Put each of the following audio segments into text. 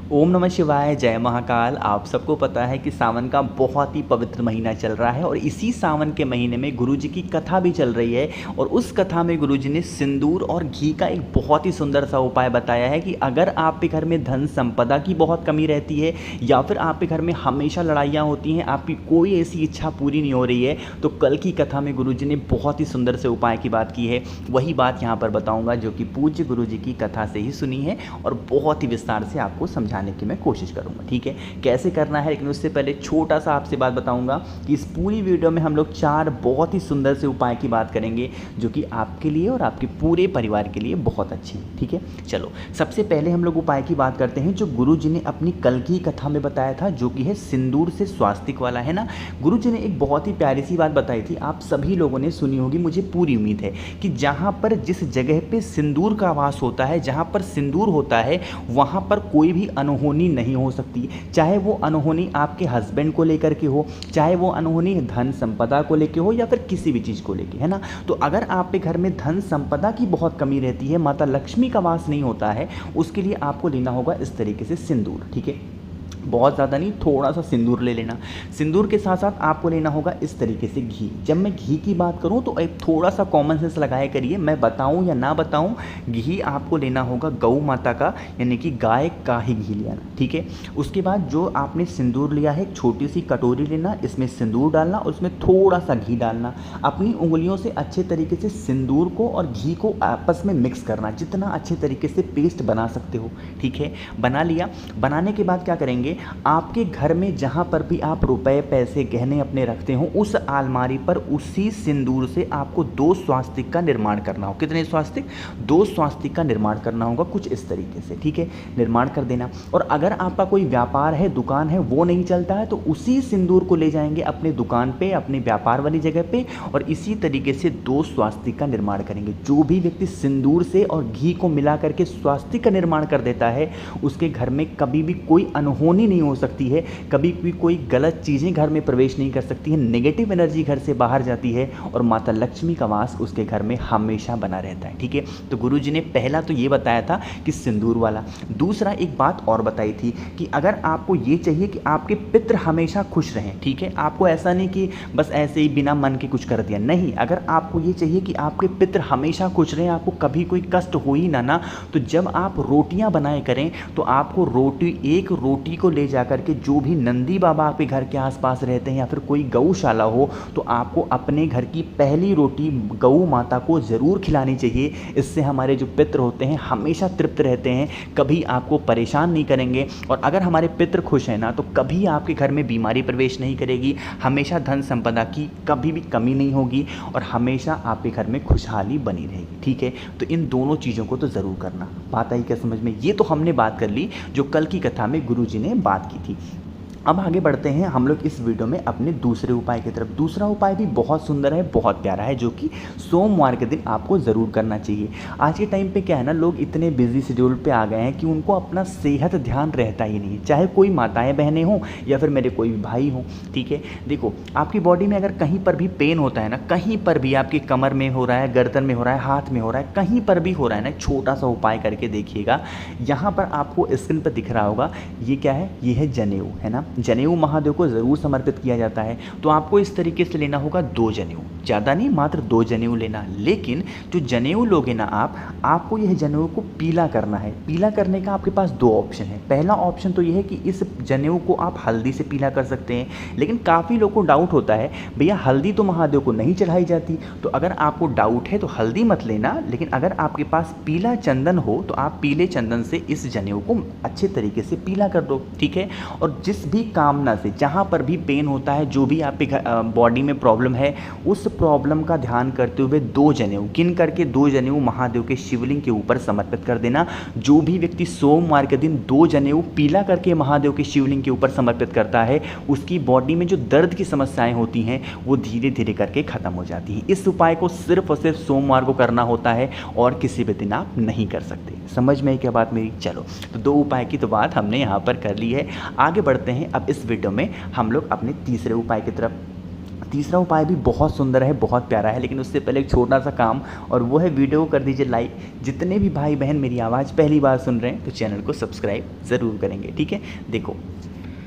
ओम नमः शिवाय, जय महाकाल। आप सबको पता है कि सावन का बहुत ही पवित्र महीना चल रहा है और इसी सावन के महीने में गुरुजी की कथा भी चल रही है। और उस कथा में गुरुजी ने सिंदूर और घी का एक बहुत ही सुंदर सा उपाय बताया है कि अगर आपके घर में धन संपदा की बहुत कमी रहती है या फिर आपके घर में हमेशा लड़ाइयाँ होती हैं, आपकी कोई ऐसी इच्छा पूरी नहीं हो रही है, तो कल की कथा में गुरुजी ने बहुत ही सुंदर से उपाय की बात की है। वही बात यहाँ पर बताऊँगा जो कि पूज्य गुरुजी की कथा से ही सुनी है और बहुत ही विस्तार से आपको समझाने की मैं कोशिश करूंगा। ठीक है, कैसे करना है, लेकिन उससे पहले छोटा सा आपसे बात बताऊंगा कि इस पूरी वीडियो में हम लोग 4 बहुत ही सुंदर से उपाय की बात करेंगे जो कि आपके लिए और आपके पूरे परिवार के लिए बहुत अच्छी है। ठीक है, चलो सबसे पहले हम लोग उपाय की बात करते हैं जो गुरु जी ने अपनी कल की कथा में बताया था, जो कि है सिंदूर से स्वास्तिक वाला, है ना। गुरु जी ने एक बहुत ही प्यारी सी बात बताई थी, आप सभी लोगों ने सुनी होगी, मुझे पूरी उम्मीद है कि जहां पर जिस जगह पे सिंदूर का वास होता है, जहां पर सिंदूर होता है, वहां पर कोई भी अनहोनी नहीं हो सकती। चाहे वो अनहोनी आपके हस्बैंड को लेकर के हो, चाहे वो अनहोनी धन संपदा को लेकर हो या फिर किसी भी चीज़ को लेकर, है ना। तो अगर आपके घर में धन संपदा की बहुत कमी रहती है, माता लक्ष्मी का वास नहीं होता है, उसके लिए आपको लेना होगा इस तरीके से सिंदूर। ठीक है, बहुत ज़्यादा नहीं, थोड़ा सा सिंदूर ले लेना। सिंदूर के साथ साथ आपको लेना होगा इस तरीके से घी। जब मैं घी की बात करूं तो एक थोड़ा सा कॉमन सेंस लगाया करिए, मैं बताऊं या ना बताऊं, घी आपको लेना होगा गौ माता का, यानी कि गाय का ही घी लेना। ठीक है, उसके बाद जो आपने सिंदूर लिया है, एक छोटी सी कटोरी लेना, इसमें सिंदूर डालना और उसमें थोड़ा सा घी डालना। अपनी उंगलियों से अच्छे तरीके से सिंदूर को और घी को आपस में मिक्स करना, जितना अच्छे तरीके से पेस्ट बना सकते हो। ठीक है, बना लिया। बनाने के बाद क्या करेंगे, आपके घर में जहां पर भी आप रुपए पैसे गहने अपने रखते हो, उस अलमारी पर उसी सिंदूर से आपको 2 स्वास्तिक का निर्माण करना हो। कितने स्वास्तिक? 2 स्वास्तिक का निर्माण करना होगा, कुछ इस तरीके से। ठीक है, निर्माण कर देना। और अगर आपका कोई व्यापार है, दुकान है, वो नहीं चलता है, तो उसी सिंदूर को ले जाएंगे अपने दुकान पे, अपने व्यापार वाली जगह पे, और इसी तरीके से 2 स्वास्तिक का निर्माण करेंगे। जो भी व्यक्ति सिंदूर से और घी को मिला करके स्वास्तिक का निर्माण कर देता है, उसके घर में कभी भी कोई अनहोनी नहीं हो सकती है, कभी भी कोई गलत चीज़ें घर में प्रवेश नहीं कर सकती है, नेगेटिव एनर्जी घर से बाहर जाती है और माता लक्ष्मी का वास उसके घर में हमेशा बना रहता है। ठीक है, तो गुरुजी ने पहला तो ये बताया था कि सिंदूर वाला। दूसरा एक बात और बताई थी कि अगर आपको ये चाहिए कि आपके पितृ हमेशा खुश रहें, ठीक है, आपको ऐसा नहीं कि बस ऐसे ही बिना मन के कुछ कर दिया, नहीं, अगर आपको ये चाहिए कि आपके पितृ हमेशा खुश रहें, आपको कभी कोई कष्ट हो ही ना, तो जब आप रोटियां बनाए करें तो आपको एक रोटी को ले जाकर के, जो भी नंदी बाबा आपके घर के आसपास रहते हैं या फिर कोई गौशाला हो, तो आपको अपने घर की पहली रोटी गौ माता को ज़रूर खिलानी चाहिए। इससे हमारे जो पितृ होते हैं हमेशा तृप्त रहते हैं, कभी आपको परेशान नहीं करेंगे। और अगर हमारे पितृ खुश हैं ना, तो कभी आपके घर में बीमारी प्रवेश नहीं करेगी, हमेशा धन संपदा की कभी भी कमी नहीं होगी और हमेशा आपके घर में खुशहाली बनी रहेगी। ठीक है, तो इन दोनों चीज़ों को तो ज़रूर करना। बात आई क्या समझ में? ये तो हमने बात कर ली जो कल की कथा में गुरुजी ने बात की थी। अब आगे बढ़ते हैं हम लोग इस वीडियो में अपने दूसरे उपाय की तरफ। दूसरा उपाय भी बहुत सुंदर है, बहुत प्यारा है, जो कि सोमवार के दिन आपको ज़रूर करना चाहिए। आज के टाइम पे क्या है ना, लोग इतने बिजी शेड्यूल पे आ गए हैं कि उनको अपना सेहत ध्यान रहता ही नहीं है, चाहे कोई माताएं बहनें हों या फिर मेरे कोई भाई हों। ठीक है, देखो आपकी बॉडी में अगर कहीं पर भी पेन होता है ना, कहीं पर भी आपकी कमर में हो रहा है, गर्दन में हो रहा है, हाथ में हो रहा है, कहीं पर भी हो रहा है ना, छोटा सा उपाय करके देखिएगा। यहाँ पर आपको स्क्रीन पर दिख रहा होगा, ये क्या है? ये है जनेऊ, है ना। जनेऊ महादेव को ज़रूर समर्पित किया जाता है, तो आपको इस तरीके से लेना होगा 2 जनेऊ, ज़्यादा नहीं, मात्र 2 जनेऊ लेना। लेकिन जो जनेऊ लोगे ना आपको यह जनेऊ को पीला करना है। पीला करने का आपके पास 2 ऑप्शन है। पहला ऑप्शन तो यह है कि इस जनेऊ को आप हल्दी से पीला कर सकते हैं, लेकिन काफ़ी लोगों को डाउट होता है, भैया हल्दी तो महादेव को नहीं चढ़ाई जाती, तो अगर आपको डाउट है तो हल्दी मत लेना। लेकिन अगर आपके पास पीला चंदन हो तो आप पीले चंदन से इस जनेऊ को अच्छे तरीके से पीला कर दो। ठीक है, और जिस भी कामना से, जहाँ पर भी पेन होता है, जो भी आपके बॉडी में प्रॉब्लम है, उस प्रॉब्लम का ध्यान करते हुए 2 जनेऊ गिन करके 2 जनेऊ महादेव के शिवलिंग के ऊपर समर्पित कर देना। जो भी व्यक्ति सोमवार के दिन 2 जनेऊ पीला करके महादेव के शिवलिंग के ऊपर समर्पित करता है, उसकी बॉडी में जो दर्द की समस्याएं होती हैं वो धीरे धीरे करके खत्म हो जाती हैं। इस उपाय को सिर्फ और सिर्फ सोमवार को करना होता है और किसी भी दिन आप नहीं कर सकते। समझ में क्या बात मेरी? चलो, तो 2 उपाय की तो बात हमने यहाँ पर कर ली है। आगे बढ़ते हैं अब इस वीडियो में हम लोग अपने तीसरे उपाय की तरफ। तीसरा उपाय भी बहुत सुंदर है, बहुत प्यारा है, लेकिन उससे पहले एक छोटा सा काम, और वो है वीडियो को कर दीजिए लाइक। जितने भी भाई बहन मेरी आवाज़ पहली बार सुन रहे हैं तो चैनल को सब्सक्राइब ज़रूर करेंगे, ठीक है। देखो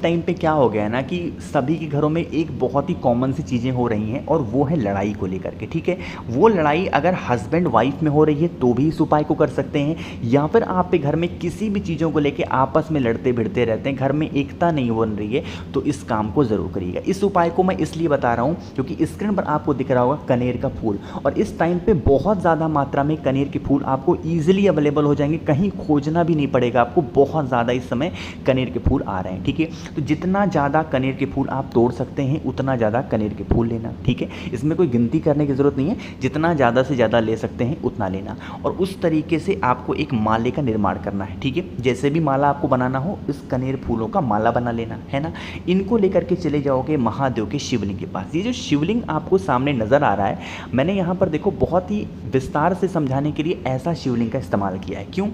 टाइम पे क्या हो गया है ना कि सभी के घरों में एक बहुत ही कॉमन सी चीज़ें हो रही हैं, और वो है लड़ाई को लेकर के, ठीक है। वो लड़ाई अगर हस्बैंड वाइफ में हो रही है तो भी इस उपाय को कर सकते हैं, या फिर आप पे घर में किसी भी चीज़ों को लेके आपस में लड़ते भिड़ते रहते हैं, घर में एकता नहीं बन रही है, तो इस काम को ज़रूर करिएगा। इस उपाय को मैं इसलिए बता रहा हूँ क्योंकि स्क्रीन पर आपको दिख रहा होगा कनेर का फूल, और इस टाइम पर बहुत ज़्यादा मात्रा में कनेर के फूल आपको ईजिली अवेलेबल हो जाएंगे, कहीं खोजना भी नहीं पड़ेगा आपको। बहुत ज़्यादा इस समय कनेर के फूल आ रहे हैं, ठीक है। तो जितना ज़्यादा कनेर के फूल आप तोड़ सकते हैं उतना ज़्यादा कनेर के फूल लेना, ठीक है। इसमें कोई गिनती करने की ज़रूरत नहीं है, जितना ज़्यादा से ज़्यादा ले सकते हैं उतना लेना, और उस तरीके से आपको एक माले का निर्माण करना है, ठीक है। जैसे भी माला आपको बनाना हो, इस कनेर फूलों का माला बना लेना है ना। इनको लेकर के चले जाओगे महादेव के शिवलिंग के पास। ये जो शिवलिंग आपको सामने नज़र आ रहा है, मैंने यहाँ पर देखो बहुत ही विस्तार से समझाने के लिए ऐसा शिवलिंग का इस्तेमाल किया है। क्यों?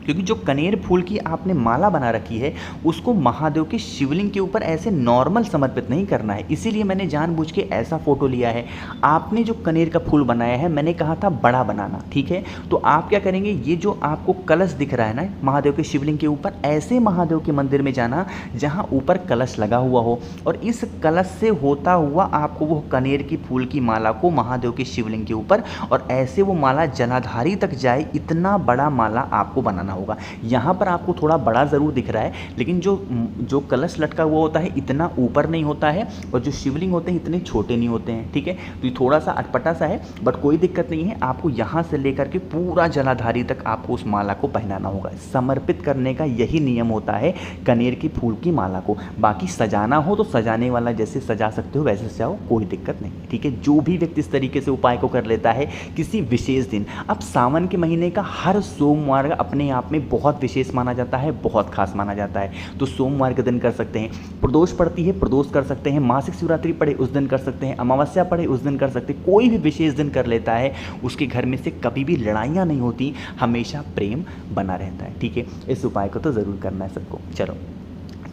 क्योंकि जो कनेर फूल की आपने माला बना रखी है उसको महादेव के शिवलिंग के ऊपर ऐसे नॉर्मल समर्पित नहीं करना है, इसीलिए मैंने जानबूझ के ऐसा फोटो लिया है। आपने जो कनेर का फूल बनाया है, मैंने कहा था बड़ा बनाना, ठीक है। तो आप क्या करेंगे, ये जो आपको कलश दिख रहा है ना महादेव के शिवलिंग के ऊपर, ऐसे महादेव के मंदिर में जाना जहाँ ऊपर कलश लगा हुआ हो, और इस कलश से होता हुआ आपको वो कनेर की फूल की माला को महादेव के शिवलिंग के ऊपर, और ऐसे वो माला जलाधारी तक जाए, इतना बड़ा माला आपको बनाना होगा। यहाँ पर आपको थोड़ा बड़ा ज़रूर दिख रहा है, लेकिन जो कलश लटका हुआ होता है इतना ऊपर नहीं होता है, और जो शिवलिंग होते हैं इतने छोटे नहीं होते हैं, ठीक है। तो ये थोड़ा सा अटपटा सा है, बट कोई दिक्कत नहीं है। आपको यहाँ से लेकर के पूरा जलाधारी तक आपको उस माला को पहनाना होगा। समर्पित करने का यही नियम होता है कनेर की फूल की माला को। बाकी सजाना हो तो सजाने वाला जैसे सजा सकते हो वैसे सजाओ, कोई दिक्कत नहीं, ठीक है। जो भी व्यक्ति इस तरीके से उपाय को कर लेता है किसी विशेष दिन, अब सावन के महीने का हर सोमवार अपने आप में बहुत विशेष माना जाता है, बहुत खास माना जाता है। तो सोमवार के दिन कर सकते हैं, प्रदोष पड़ती है प्रदोष कर सकते हैं, मासिक शिवरात्रि पड़े उस दिन कर सकते हैं, अमावस्या पड़े उस दिन कर सकते हैं। कोई भी विशेष दिन कर लेता है, उसके घर में से कभी भी लड़ाइयाँ नहीं होती, हमेशा प्रेम बना रहता है, ठीक है। इस उपाय को तो ज़रूर करना है सबको। चलो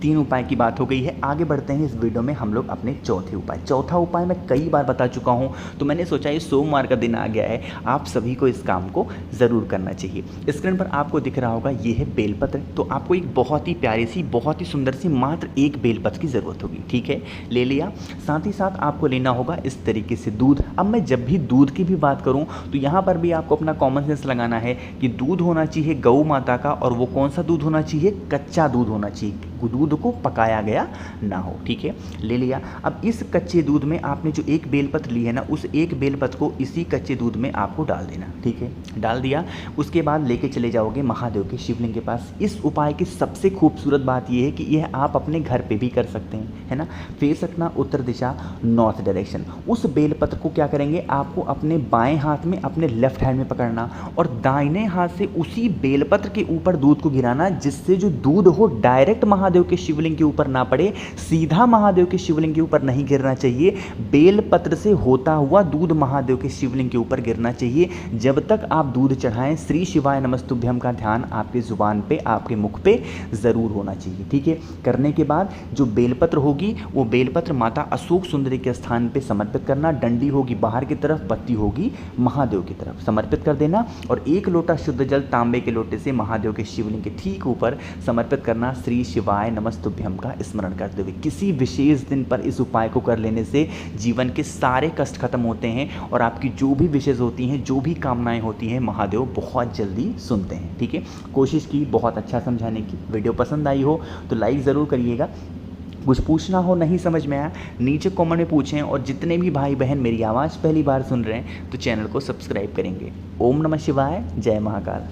3 उपाय की बात हो गई है, आगे बढ़ते हैं इस वीडियो में हम लोग अपने चौथे उपाय। चौथा उपाय मैं कई बार बता चुका हूं, तो मैंने सोचा ये सोमवार का दिन आ गया है, आप सभी को इस काम को ज़रूर करना चाहिए। स्क्रीन पर आपको दिख रहा होगा ये है बेलपत्र। तो आपको एक बहुत ही प्यारी सी, बहुत ही सुंदर सी मात्र एक बेलपत्र की ज़रूरत होगी, ठीक है। ले लिया। साथ ही साथ आपको लेना होगा इस तरीके से दूध। अब मैं जब भी दूध की भी बात करूँ तो यहाँ पर भी आपको अपना कॉमन सेंस लगाना है कि दूध होना चाहिए गौ माता का, और वो कौन सा दूध होना चाहिए, कच्चा दूध होना चाहिए, दूध को पकाया गया ना हो, ठीक है। ले लिया। अब इस कच्चे दूध में आपने जो एक बेलपत्र ली है ना, उस एक बेलपत्र को इसी कच्चे दूध में आपको डाल देना, ठीक है। डाल दिया। उसके बाद लेके चले जाओगे महादेव के शिवलिंग के पास। इस उपाय की सबसे खूबसूरत बात यह है कि यह आप अपने घर पे भी कर सकते हैं, है ना। फेस रखना उत्तर दिशा, नॉर्थ डायरेक्शन। उस बेलपत्र को क्या करेंगे, आपको अपने बाएं हाथ में, अपने लेफ्ट हैंड में पकड़ना, और दाहिने हाथ से उसी बेलपत्र के ऊपर दूध को गिराना, जिससे जो दूध हो डायरेक्ट महादेव के शिवलिंग के ऊपर ना पड़े, सीधा महादेव के शिवलिंग के ऊपर नहीं गिरना चाहिए। बेलपत्र से होता हुआ दूध महादेव के शिवलिंग के ऊपर गिरना चाहिए। जब तक आप दूध चढ़ाएं, श्री शिवाय नमस्तुभ्यम का ध्यान आपके जुबान पे, आपके मुख पे जरूर होना चाहिए, ठीक है। करने के बाद जो बेलपत्र होगी वो बेलपत्र माता अशोक सुंदरी के स्थान पे समर्पित करना। डंडी होगी बाहर की तरफ, पत्ती होगी महादेव की तरफ, समर्पित कर देना। और 1 लोटा शुद्ध जल तांबे के लोटे से महादेव के शिवलिंग के ठीक ऊपर समर्पित करना, श्री शिवाय नमस्तुभ्यम का स्मरण करते हुए। किसी विशेष दिन पर इस उपाय को कर लेने से जीवन के सारे कष्ट खत्म होते हैं, और आपकी जो भी विशेष होती हैं, जो भी कामनाएं होती हैं, महादेव बहुत जल्दी सुनते हैं, ठीक है। कोशिश की बहुत अच्छा समझाने की। वीडियो पसंद आई हो तो लाइक ज़रूर करिएगा। कुछ पूछना हो, नहीं समझ में आया, नीचे कमेंट में पूछें। और जितने भी भाई बहन मेरी आवाज़ पहली बार सुन रहे हैं तो चैनल को सब्सक्राइब करेंगे। ओम नमः शिवाय, जय महाकाल।